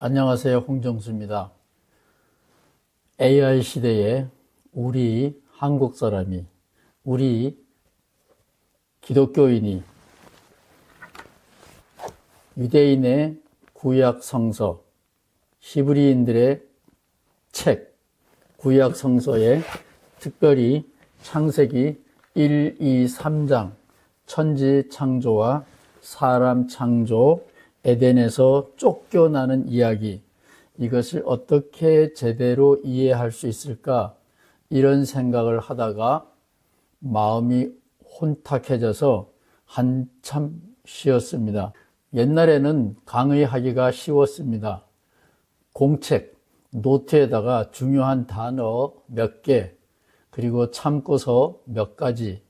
안녕하세요. 홍정수입니다. AI 시대에 우리 한국 사람이, 우리 기독교인이 유대인의 구약 성서, 히브리인들의 책, 구약 성서에 특별히 창세기 1, 2, 3장, 천지 창조와 사람 창조, 에덴에서 쫓겨나는 이야기, 이것을 어떻게 제대로 이해할 수 있을까? 이런 생각을 하다가 마음이 혼탁해져서 한참 쉬었습니다. 옛날에는 강의하기가 쉬웠습니다. 공책, 노트에다가 중요한 단어 몇 개, 그리고 참고서 몇 가지,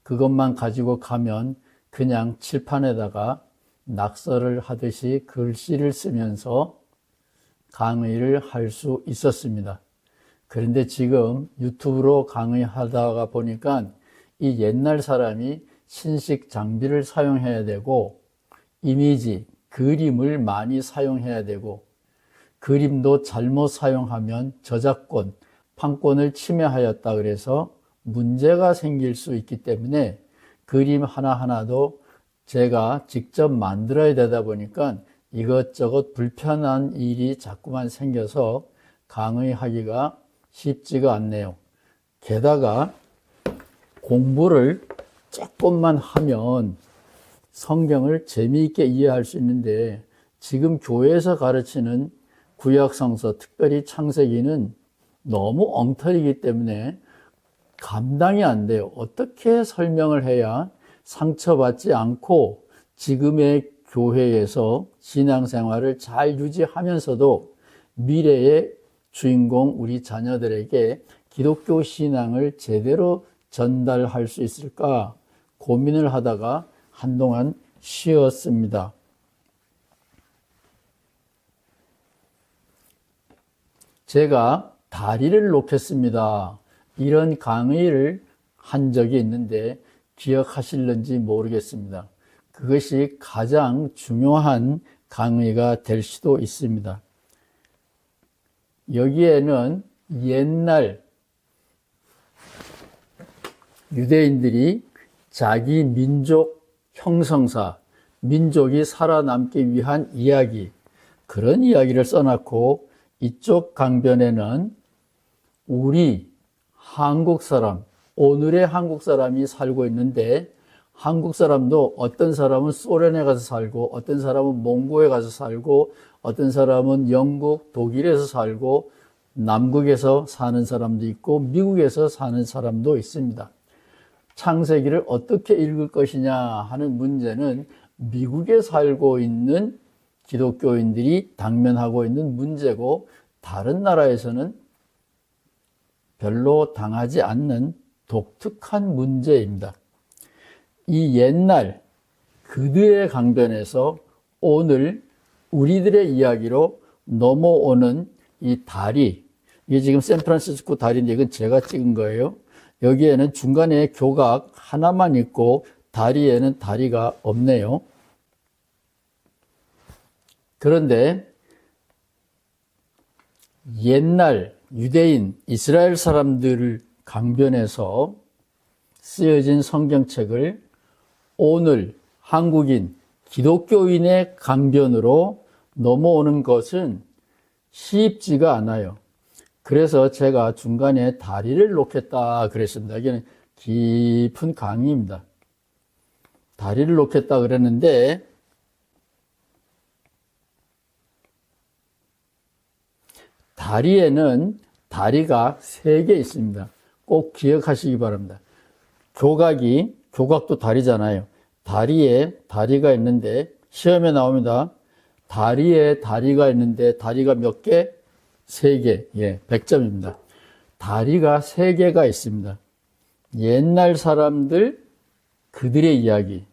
그것만 가지고 가면 그냥 칠판에다가 낙서를 하듯이 글씨를 쓰면서 강의를 할 수 있었습니다. 그런데 지금 유튜브로 강의하다가 보니까 이 옛날 사람이 신식 장비를 사용해야 되고 이미지, 그림을 많이 사용해야 되고 그림도 잘못 사용하면 저작권, 판권을 침해하였다 그래서 문제가 생길 수 있기 때문에 그림 하나하나도 제가 직접 만들어야 되다 보니까 이것저것 불편한 일이 자꾸만 생겨서 강의하기가 쉽지가 않네요. 게다가 공부를 조금만 하면 성경을 재미있게 이해할 수 있는데 지금 교회에서 가르치는 구약성서, 특별히 창세기는 너무 엉터리이기 때문에 감당이 안 돼요. 어떻게 설명을 해야 상처받지 않고 지금의 교회에서 신앙생활을 잘 유지하면서도 미래의 주인공 우리 자녀들에게 기독교 신앙을 제대로 전달할 수 있을까 고민을 하다가 한동안 쉬었습니다. 제가 다리를 놓겠습니다. 이런 강의를 한 적이 있는데 기억하실는지 모르겠습니다. 그것이 가장 중요한 강의가 될 수도 있습니다. 여기에는 옛날 유대인들이 자기 민족 형성사, 민족이 살아남기 위한 이야기, 그런 이야기를 써놨고 이쪽 강변에는 우리 한국 사람, 오늘의 한국 사람이 살고 있는데 한국 사람도 어떤 사람은 소련에 가서 살고 어떤 사람은 몽고에 가서 살고 어떤 사람은 영국, 독일에서 살고 남극에서 사는 사람도 있고 미국에서 사는 사람도 있습니다. 창세기를 어떻게 읽을 것이냐 하는 문제는 미국에 살고 있는 기독교인들이 당면하고 있는 문제고 다른 나라에서는 별로 당하지 않는 독특한 문제입니다. 이 옛날 그들의 강변에서 오늘 우리들의 이야기로 넘어오는 이 다리, 이게 지금 샌프란시스코 다리인데 이건 제가 찍은 거예요. 여기에는 중간에 교각 하나만 있고 다리에는 다리가 없네요. 그런데 옛날 유대인, 이스라엘 사람들 강변에서 쓰여진 성경책을 오늘 한국인, 기독교인의 강변으로 넘어오는 것은 쉽지가 않아요. 그래서 제가 중간에 다리를 놓겠다 그랬습니다. 이게 깊은 강의입니다. 다리를 놓겠다 그랬는데 다리에는 다리가 3개 있습니다. 꼭 기억하시기 바랍니다. 교각도 다리잖아요. 다리에 다리가 있는데 시험에 나옵니다. 다리에 다리가 있는데 다리가 몇 개? 3개. 100점입니다. 다리가 3개가 있습니다. 옛날 사람들, 그들의 이야기,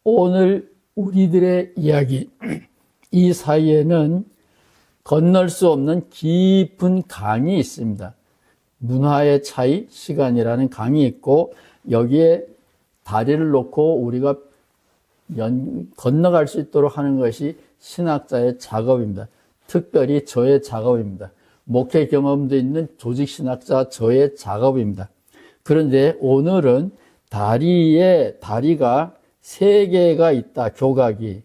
오늘 우리들의 이야기, 이 사이에는 건널 수 없는 깊은 강이 있습니다. 문화의 차이, 시간이라는 강이 있고 여기에 다리를 놓고 우리가 건너갈 수 있도록 하는 것이 신학자의 작업입니다. 특별히 저의 작업입니다. 목회 경험도 있는 조직신학자 저의 작업입니다. 그런데 오늘은 다리가 3개가 있다, 교각이.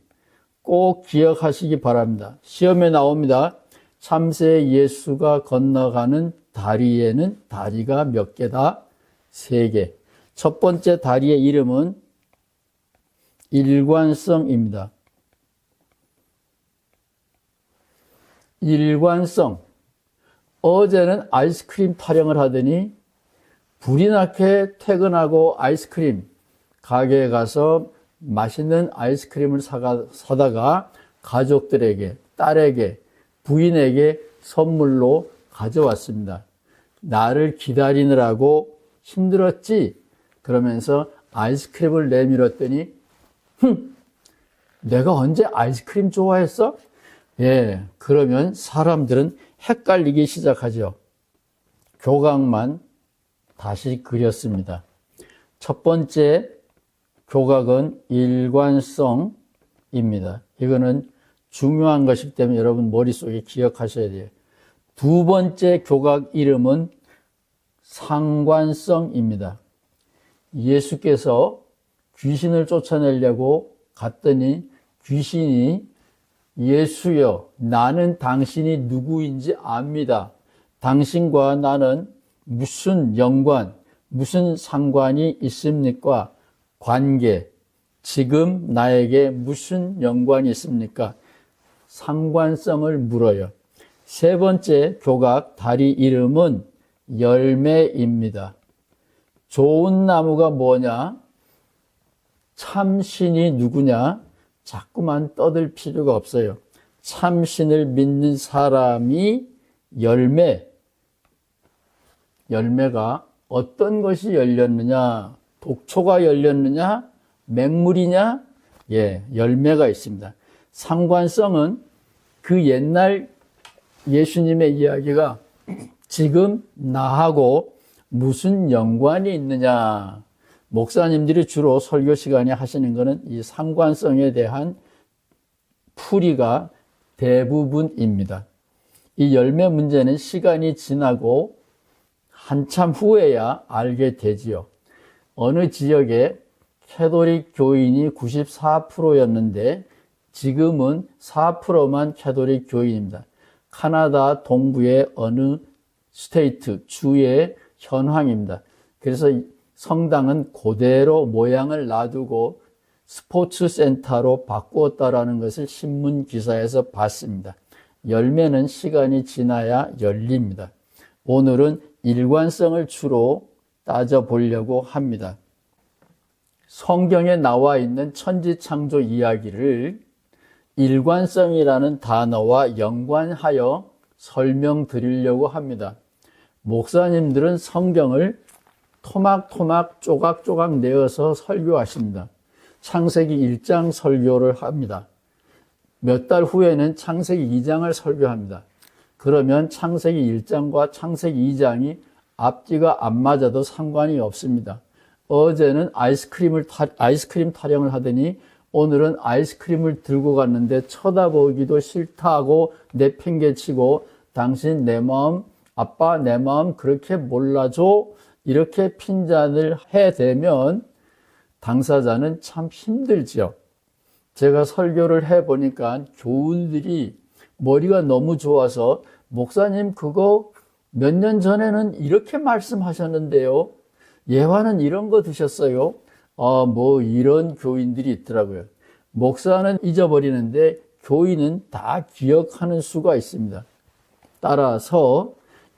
꼭 기억하시기 바랍니다. 시험에 나옵니다. 참새 예수가 건너가는 다리에는 다리가 몇 개다? 3개. 첫 번째 다리의 이름은 일관성입니다. 일관성. 어제는 아이스크림 타령을 하더니 불이 나게 퇴근하고 아이스크림 가게에 가서 맛있는 아이스크림을 사다가 가족들에게, 딸에게, 부인에게 선물로 가져왔습니다. 나를 기다리느라고 힘들었지? 그러면서 아이스크림을 내밀었더니 내가 언제 아이스크림 좋아했어? 예, 그러면 사람들은 헷갈리기 시작하죠. 교각만 다시 그렸습니다. 첫 번째 교각은 일관성입니다. 이거는 중요한 것이기 때문에 여러분 머릿속에 기억하셔야 돼요. 두 번째 교각 이름은 상관성입니다. 예수께서 귀신을 쫓아내려고 갔더니 귀신이 예수여, 나는 당신이 누구인지 압니다. 당신과 나는 무슨 연관, 무슨 상관이 있습니까? 관계, 지금 나에게 무슨 연관이 있습니까? 상관성을 물어요. 세 번째 교각 다리 이름은 열매입니다. 좋은 나무가 뭐냐? 참신이 누구냐? 자꾸만 떠들 필요가 없어요. 참신을 믿는 사람이 열매가 어떤 것이 열렸느냐? 독초가 열렸느냐? 맹물이냐? 예, 열매가 있습니다. 상관성은 그 옛날 예수님의 이야기가 지금 나하고 무슨 연관이 있느냐? 목사님들이 주로 설교 시간에 하시는 것은 이 상관성에 대한 풀이가 대부분입니다. 이 열매 문제는 시간이 지나고 한참 후에야 알게 되지요. 어느 지역에 캐톨릭 교인이 94%였는데 지금은 4%만 캐톨릭 교인입니다. 카나다 동부의 어느 스테이트, 주의 현황입니다. 그래서 성당은 그대로 모양을 놔두고 스포츠 센터로 바꾸었다라는 것을 신문 기사에서 봤습니다. 열매는 시간이 지나야 열립니다. 오늘은 일관성을 주로 따져보려고 합니다. 성경에 나와 있는 천지창조 이야기를 일관성이라는 단어와 연관하여 설명드리려고 합니다. 목사님들은 성경을 토막토막 조각조각 내어서 설교하십니다. 창세기 1장 설교를 합니다. 몇 달 후에는 창세기 2장을 설교합니다. 그러면 창세기 1장과 창세기 2장이 앞뒤가 안 맞아도 상관이 없습니다. 어제는 아이스크림 타령을 하더니 오늘은 아이스크림을 들고 갔는데 쳐다보기도 싫다고 내팽개치고 당신 내 마음, 아빠 내 마음 그렇게 몰라줘? 이렇게 핀잔을 해대면 당사자는 참 힘들지요. 제가 설교를 해보니까 교우들이 머리가 너무 좋아서 목사님 그거 몇 년 전에는 이렇게 말씀하셨는데요. 예화는 이런 거 드셨어요? 뭐 이런 교인들이 있더라고요. 목사는 잊어버리는데 교인은 다 기억하는 수가 있습니다. 따라서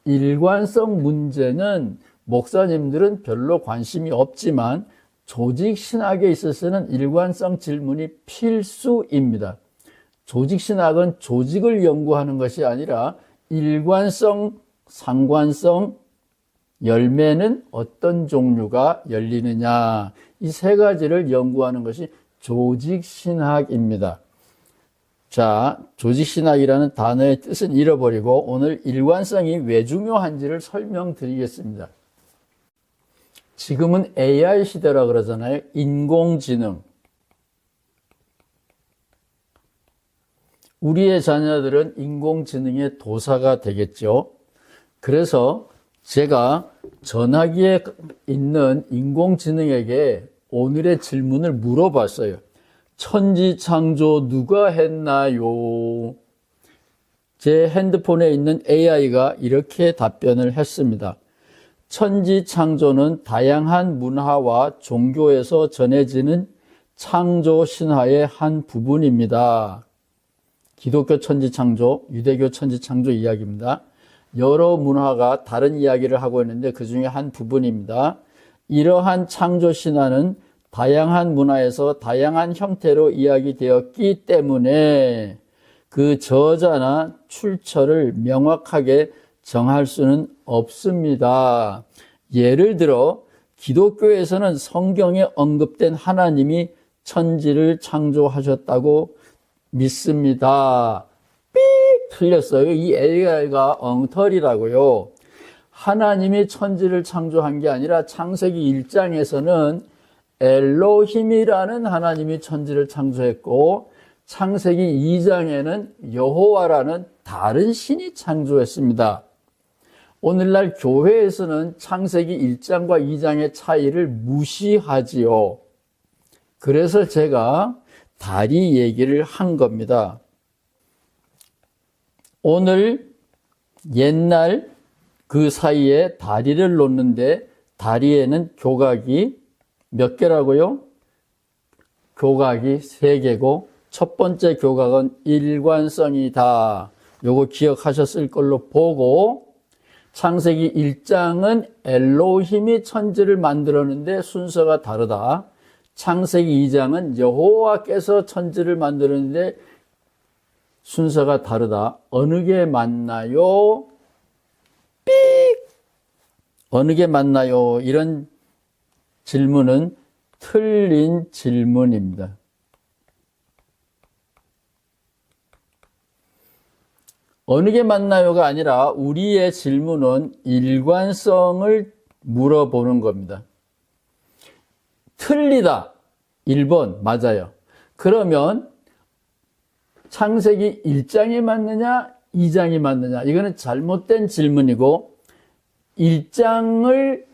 일관성 문제는 목사님들은 별로 관심이 없지만 조직신학에 있어서는 일관성 질문이 필수입니다. 조직신학은 조직을 연구하는 것이 아니라 일관성, 상관성, 열매는 어떤 종류가 열리느냐 이 세 가지를 연구하는 것이 조직신학입니다. 자, 조직신학이라는 단어의 뜻은 잃어버리고 오늘 일관성이 왜 중요한지를 설명드리겠습니다. 지금은 AI 시대라 그러잖아요. 인공지능. 우리의 자녀들은 인공지능의 도사가 되겠죠. 그래서 제가 전화기에 있는 인공지능에게 오늘의 질문을 물어봤어요. 천지창조 누가 했나요? 제 핸드폰에 있는 AI가 이렇게 답변을 했습니다. 천지창조는 다양한 문화와 종교에서 전해지는 창조 신화의 한 부분입니다. 기독교 천지창조, 유대교 천지창조 이야기입니다. 여러 문화가 다른 이야기를 하고 있는데 그 중에 한 부분입니다. 이러한 창조 신화는 다양한 문화에서 다양한 형태로 이야기되었기 때문에 그 저자나 출처를 명확하게 정할 수는 없습니다. 예를 들어 기독교에서는 성경에 언급된 하나님이 천지를 창조하셨다고 믿습니다. 삑! 틀렸어요. 이 AI가 엉터리라고요. 하나님이 천지를 창조한 게 아니라 창세기 1장에서는 엘로힘이라는 하나님이 천지를 창조했고 창세기 2장에는 여호와라는 다른 신이 창조했습니다. 오늘날 교회에서는 창세기 1장과 2장의 차이를 무시하지요. 그래서 제가 다리 얘기를 한 겁니다. 오늘 옛날 그 사이에 다리를 놓는데 다리에는 교각이 몇 개라고요? 교각이 3개고 첫 번째 교각은 일관성이다. 요거 기억하셨을 걸로 보고 창세기 1장은 엘로힘이 천지를 만들었는데 순서가 다르다. 창세기 2장은 여호와께서 천지를 만들었는데 순서가 다르다. 어느 게 맞나요? 삑! 어느 게 맞나요? 이런 질문은 틀린 질문입니다. 어느 게 맞나요가 아니라 우리의 질문은 일관성을 물어보는 겁니다. 틀리다. 1번 맞아요. 그러면 창세기 1장이 맞느냐 2장이 맞느냐 이거는 잘못된 질문이고 1장을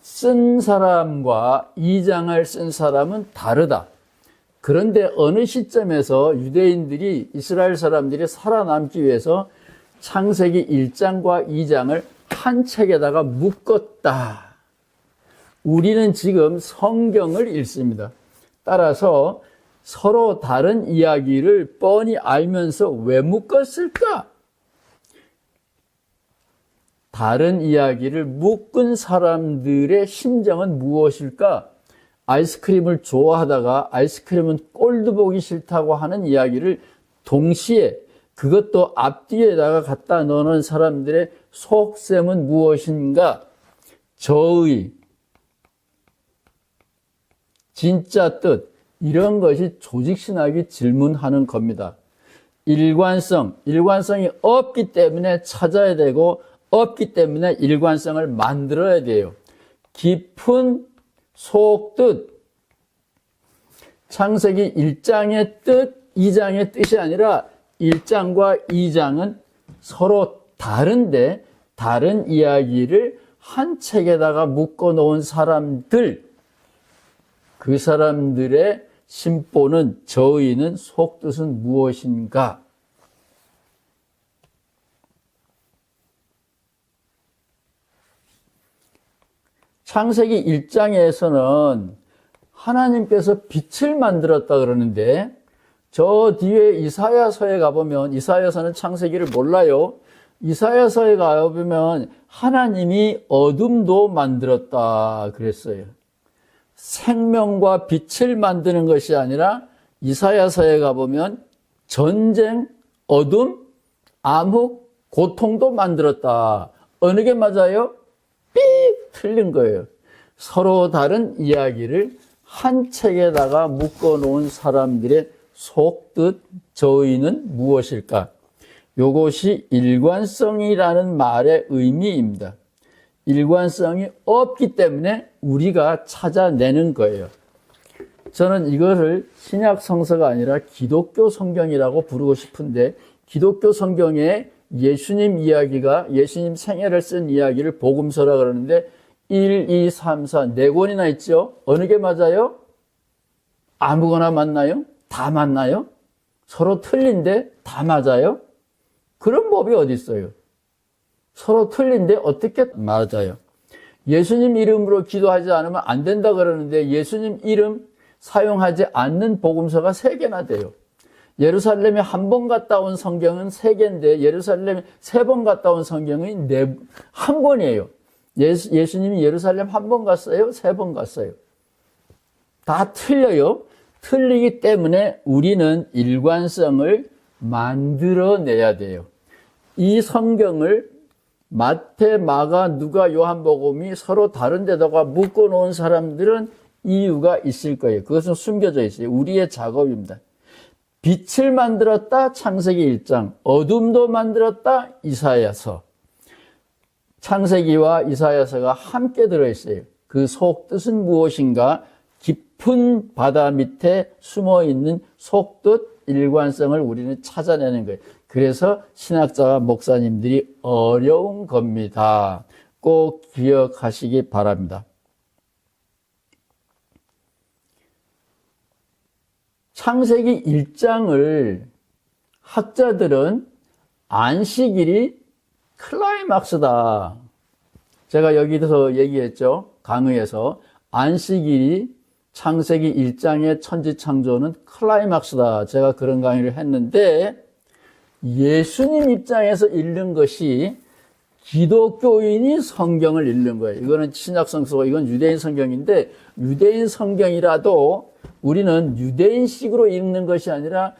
쓴 사람과 2장을 쓴 사람은 다르다. 그런데 어느 시점에서 유대인들이 이스라엘 사람들이 살아남기 위해서 창세기 1장과 2장을 한 책에다가 묶었다. 우리는 지금 성경을 읽습니다. 따라서 서로 다른 이야기를 뻔히 알면서 왜 묶었을까? 다른 이야기를 묶은 사람들의 심정은 무엇일까? 아이스크림을 좋아하다가 아이스크림은 꼴도 보기 싫다고 하는 이야기를 동시에 그것도 앞뒤에다가 갖다 넣는 사람들의 속셈은 무엇인가? 저의 진짜 뜻 이런 것이 조직신학이 질문하는 겁니다. 일관성이 없기 때문에 찾아야 되고 없기 때문에 일관성을 만들어야 돼요. 깊은 속뜻 창세기 1장의 뜻, 2장의 뜻이 아니라 1장과 2장은 서로 다른데 다른 이야기를 한 책에다가 묶어 놓은 사람들 그 사람들의 심보는 저의는 속뜻은 무엇인가? 창세기 1장에서는 하나님께서 빛을 만들었다 그러는데 저 뒤에 이사야서에 가보면 이사야서는 창세기를 몰라요. 이사야서에 가보면 하나님이 어둠도 만들었다 그랬어요. 생명과 빛을 만드는 것이 아니라 이사야서에 가보면 전쟁, 어둠, 암흑, 고통도 만들었다. 어느 게 맞아요? 삑! 틀린 거예요. 서로 다른 이야기를 한 책에다가 묶어놓은 사람들의 속뜻, 저의는 무엇일까? 이것이 일관성이라는 말의 의미입니다. 일관성이 없기 때문에 우리가 찾아내는 거예요. 저는 이거를 신약 성서가 아니라 기독교 성경이라고 부르고 싶은데, 기독교 성경에 예수님 이야기가, 예수님 생애를 쓴 이야기를 복음서라 그러는데 1, 2, 3, 4 네 권이나 있죠. 어느 게 맞아요? 아무거나 맞나요? 다 맞나요? 서로 틀린데 다 맞아요? 그런 법이 어디 있어요? 서로 틀린데 어떻게 맞아요? 예수님 이름으로 기도하지 않으면 안 된다 그러는데 예수님 이름 사용하지 않는 복음서가 3개나 돼요. 예루살렘에 한 번 갔다 온 성경은 3개인데 예루살렘에 3번 갔다 온 성경은 1권이에요. 예수님이 예루살렘 한 번 갔어요? 3번 갔어요? 다 틀려요. 틀리기 때문에 우리는 일관성을 만들어내야 돼요. 이 성경을 마태, 마가, 누가, 요한복음이 서로 다른 데다가 묶어놓은 사람들은 이유가 있을 거예요. 그것은 숨겨져 있어요. 우리의 작업입니다. 빛을 만들었다, 창세기 1장. 어둠도 만들었다, 이사야서. 창세기와 이사야서가 함께 들어있어요. 그 속뜻은 무엇인가? 깊은 바다 밑에 숨어있는 속뜻, 일관성을 우리는 찾아내는 거예요. 그래서 신학자와 목사님들이 어려운 겁니다. 꼭 기억하시기 바랍니다. 창세기 1장을 학자들은 안식일이 클라이막스다. 제가 여기서 얘기했죠. 강의에서 안식일이 창세기 1장의 천지창조는 클라이막스다. 제가 그런 강의를 했는데 예수님 입장에서 읽는 것이 기독교인이 성경을 읽는 거예요. 이거는 신약 성서고 이건 유대인 성경인데 유대인 성경이라도 우리는 유대인식으로 읽는 것이 아니라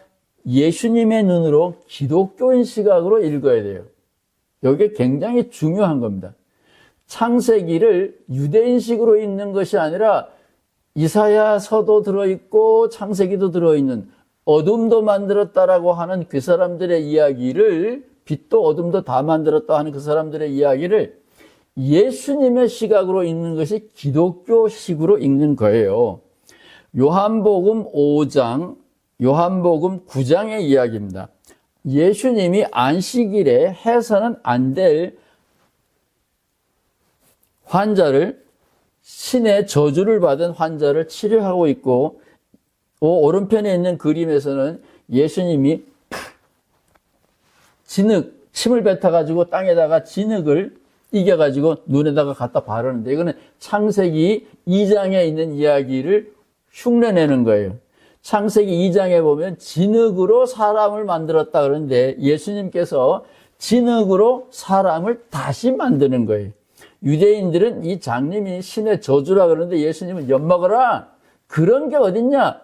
예수님의 눈으로 기독교인 시각으로 읽어야 돼요. 이게 굉장히 중요한 겁니다. 창세기를 유대인식으로 읽는 것이 아니라 이사야서도 들어있고 창세기도 들어있는 어둠도 만들었다라고 하는 그 사람들의 이야기를 빛도 어둠도 다 만들었다 하는 그 사람들의 이야기를 예수님의 시각으로 읽는 것이 기독교식으로 읽는 거예요. 요한복음 5장, 요한복음 9장의 이야기입니다. 예수님이 안식일에 해서는 안 될 환자를 신의 저주를 받은 환자를 치료하고 있고 오른편에 있는 그림에서는 예수님이 침을 뱉어가지고 땅에다가 진흙을 이겨가지고 눈에다가 갖다 바르는데 이거는 창세기 2장에 있는 이야기를 흉내내는 거예요. 창세기 2장에 보면 진흙으로 사람을 만들었다 그러는데 예수님께서 진흙으로 사람을 다시 만드는 거예요. 유대인들은 이 장님이 신의 저주라 그러는데 예수님은 엿먹어라. 그런 게 어딨냐?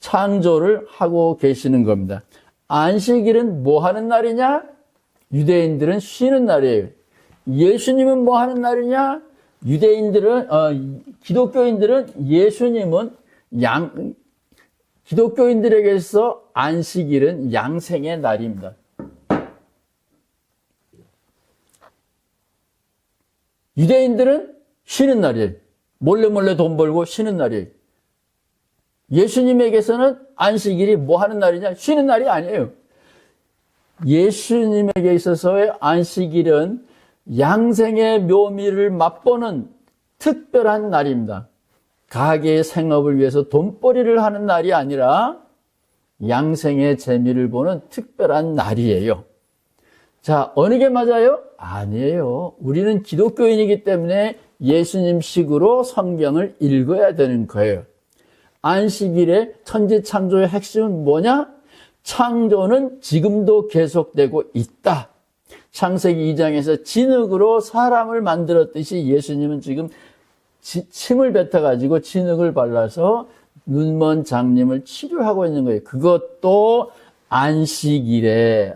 창조를 하고 계시는 겁니다. 안식일은 뭐 하는 날이냐? 유대인들은 쉬는 날이에요. 예수님은 뭐 하는 날이냐? 기독교인들은 예수님은 기독교인들에게서 안식일은 양생의 날입니다. 유대인들은 쉬는 날이에요. 몰래 돈 벌고 쉬는 날이에요. 예수님에게서는 안식일이 뭐 하는 날이냐? 쉬는 날이 아니에요. 예수님에게 있어서의 안식일은 양생의 묘미를 맛보는 특별한 날입니다. 가게의 생업을 위해서 돈벌이를 하는 날이 아니라 양생의 재미를 보는 특별한 날이에요. 자, 어느 게 맞아요? 아니에요. 우리는 기독교인이기 때문에 예수님식으로 성경을 읽어야 되는 거예요. 안식일의 천지창조의 핵심은 뭐냐? 창조는 지금도 계속되고 있다. 창세기 2장에서 진흙으로 사람을 만들었듯이 예수님은 지금 침을 뱉어가지고 진흙을 발라서 눈먼 장님을 치료하고 있는 거예요. 그것도 안식일에.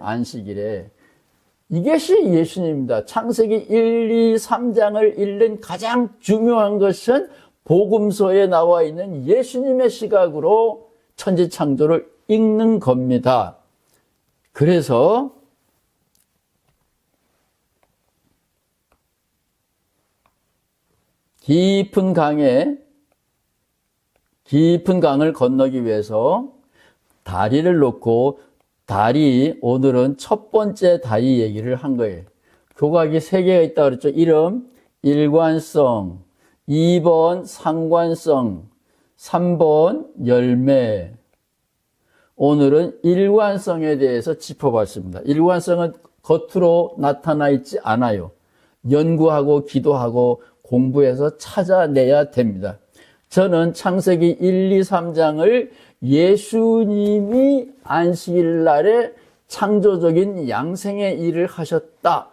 이것이 예수님입니다. 창세기 1, 2, 3장을 읽는 가장 중요한 것은 복음서에 나와 있는 예수님의 시각으로 천지창조를 읽는 겁니다. 그래서 깊은 강에 깊은 강을 건너기 위해서 다리를 놓고 오늘은 첫 번째 다리 얘기를 한 거예요. 교각이 3개가 있다고 그랬죠. 이름, 일관성, 2번 상관성, 3번 열매. 오늘은 일관성에 대해서 짚어봤습니다. 일관성은 겉으로 나타나 있지 않아요. 연구하고 기도하고 공부해서 찾아내야 됩니다. 저는 창세기 1, 2, 3장을 예수님이 안식일 날에 창조적인 양생의 일을 하셨다.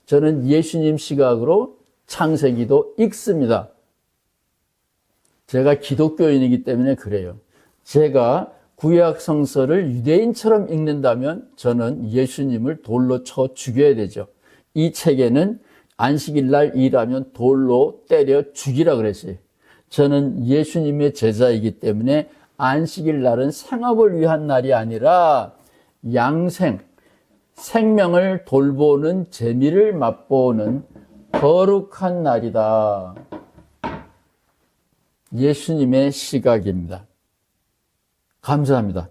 저는 예수님 시각으로 창세기도 읽습니다. 제가 기독교인이기 때문에 그래요. 제가 구약 성서를 유대인처럼 읽는다면 저는 예수님을 돌로 쳐 죽여야 되죠. 이 책에는 안식일 날 일하면 돌로 때려 죽이라 그랬어요. 저는 예수님의 제자이기 때문에 안식일 날은 생업을 위한 날이 아니라 양생, 생명을 돌보는 재미를 맛보는 거룩한 날이다. 예수님의 시각입니다. 감사합니다.